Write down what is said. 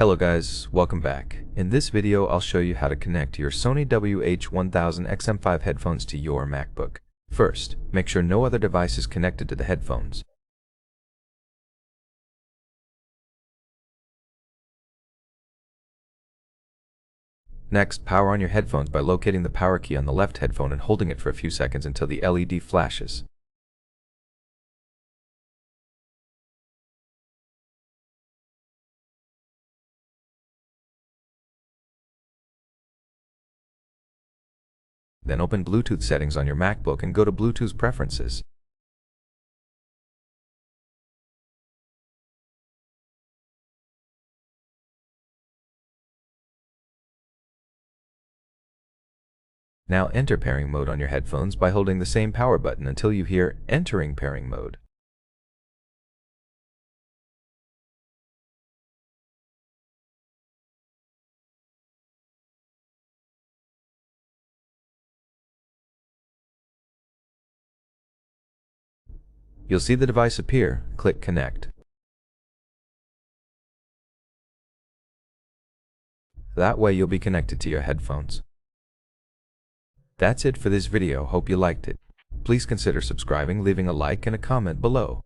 Hello guys, welcome back. In this video I'll show you how to connect your Sony WH-1000XM5 headphones to your MacBook. First, make sure no other device is connected to the headphones. Next, power on your headphones by locating the power key on the left headphone and holding it for a few seconds until the LED flashes. Then open Bluetooth settings on your MacBook and go to Bluetooth preferences. Now enter pairing mode on your headphones by holding the same power button until you hear entering pairing mode. You'll see the device appear. Click Connect. That way you'll be connected to your headphones. That's it for this video. Hope you liked it. Please consider subscribing, leaving a like and a comment below.